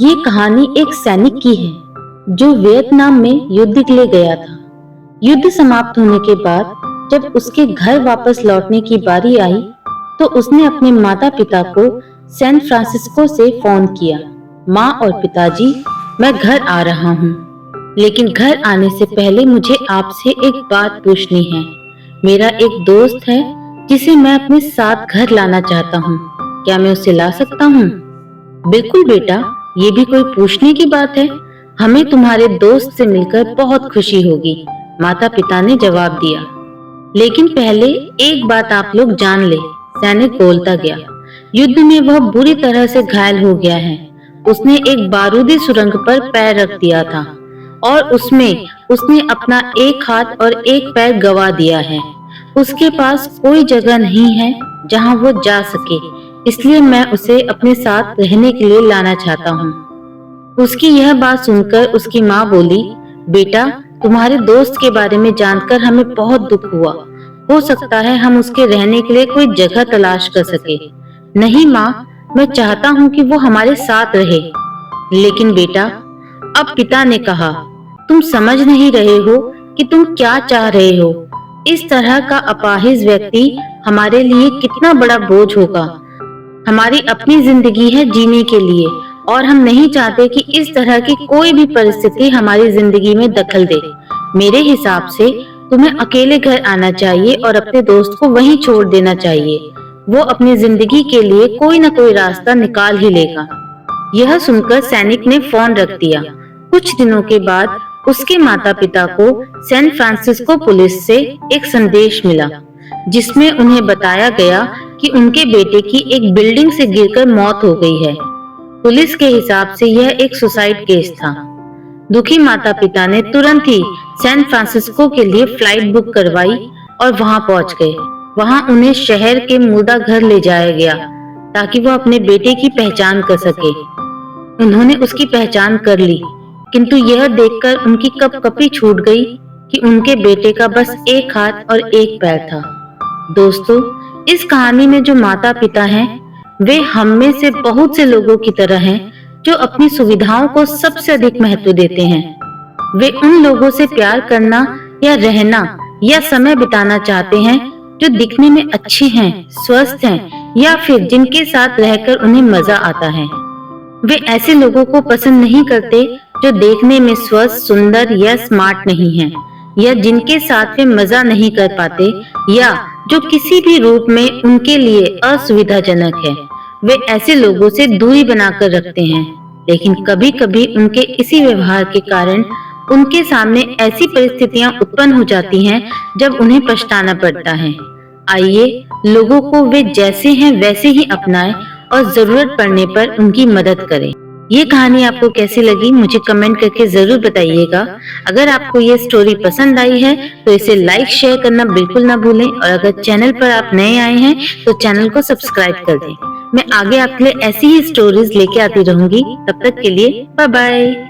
ये कहानी एक सैनिक की है जो वियतनाम में युद्ध के लिए गया था। युद्ध समाप्त होने के बाद जब उसके घर वापस लौटने की बारी आई, तो उसने अपने माता-पिता को सैन फ्रांसिस्को से फोन किया। माँ और पिताजी, मैं घर आ रहा हूँ, लेकिन घर आने से पहले मुझे आपसे एक बात पूछनी है। मेरा एक दोस्त है जिसे मैं अपने साथ घर लाना चाहता हूँ। क्या मैं उसे ला सकता हूँ? बिल्कुल बेटा, ये भी कोई पूछने की बात है। हमें तुम्हारे दोस्त से मिलकर बहुत खुशी होगी, माता पिता ने जवाब दिया। लेकिन पहले एक बात आप लोग जान ले, सैनिक बोलता गया। युद्ध में वह बुरी तरह से घायल हो गया है। उसने एक बारूदी सुरंग पर पैर रख दिया था और उसमें उसने अपना एक हाथ और एक पैर गवा दिया है। उसके पास कोई जगह नहीं है जहां वो जा सके, इसलिए मैं उसे अपने साथ रहने के लिए लाना चाहता हूँ। उसकी यह बात सुनकर उसकी माँ बोली, बेटा, तुम्हारे दोस्त के बारे में जानकर हमें बहुत दुख हुआ। हो सकता है हम उसके रहने के लिए कोई जगह तलाश कर सके। नहीं माँ, मैं चाहता हूँ कि वो हमारे साथ रहे। लेकिन बेटा, अब पिता ने कहा, तुम समझ नहीं रहे हो कि तुम क्या चाह रहे हो। इस तरह का अपाहिज व्यक्ति हमारे लिए कितना बड़ा बोझ होगा। हमारी अपनी जिंदगी है जीने के लिए और हम नहीं चाहते कि इस तरह की कोई भी परिस्थिति हमारी जिंदगी में दखल दे। मेरे हिसाब से तुम्हें अकेले घर आना चाहिए और अपने दोस्त को वहीं छोड़ देना चाहिए। वो अपनी जिंदगी के लिए कोई न कोई रास्ता निकाल ही लेगा। यह सुनकर सैनिक ने फोन रख दिया। कुछ दिनों के बाद उसके माता-पिता को सैन फ्रांसिस्को पुलिस से एक संदेश मिला, जिसमें उन्हें बताया गया कि उनके बेटे की एक बिल्डिंग से गिरकर मौत हो गई है। पुलिस के हिसाब से यह एक सुसाइड केस था। दुखी माता-पिता ने तुरंत ही सैन फ्रांसिस्को के लिए फ्लाइट बुक करवाई और वहां पहुंच गए। वहां उन्हें शहर के मुर्दा घर ले जाया गया ताकि वो अपने बेटे की पहचान कर सके। उन्होंने उसकी पहचान कर ली, किंतु यह देखकर उनकी कपकपी छूट गई कि उनके बेटे का बस एक हाथ और एक पैर था। दोस्तों, इस कहानी में जो माता-पिता हैं, वे हम में से बहुत से लोगों की तरह हैं जो अपनी सुविधाओं को सबसे अधिक महत्व देते हैं। वे उन लोगों से प्यार करना या रहना या समय बिताना चाहते हैं जो दिखने में अच्छे हैं, स्वस्थ हैं या फिर जिनके साथ रहकर उन्हें मजा आता है। वे ऐसे लोगों को पसंद नहीं करते जो देखने में स्वस्थ, सुंदर या स्मार्ट नहीं हैं, या जिनके साथ वे मजा नहीं कर पाते, या जो किसी भी रूप में उनके लिए असुविधाजनक है। वे ऐसे लोगों से दूरी बनाकर रखते हैं, लेकिन कभी-कभी उनके इसी व्यवहार के कारण उनके सामने ऐसी परिस्थितियां उत्पन्न हो जाती हैं जब उन्हें पछताना पड़ता है। आइए, लोगों को वे जैसे हैं वैसे ही अपनाएं और जरूरत पड़ने पर उनकी मदद करें। ये कहानी आपको कैसी लगी मुझे कमेंट करके जरूर बताइएगा। अगर आपको ये स्टोरी पसंद आई है तो इसे लाइक शेयर करना बिल्कुल ना भूलें, और अगर चैनल पर आप नए आए हैं तो चैनल को सब्सक्राइब कर दें। मैं आगे आपके लिए ऐसी ही स्टोरीज लेके आती रहूंगी। तब तक के लिए बाय बाय।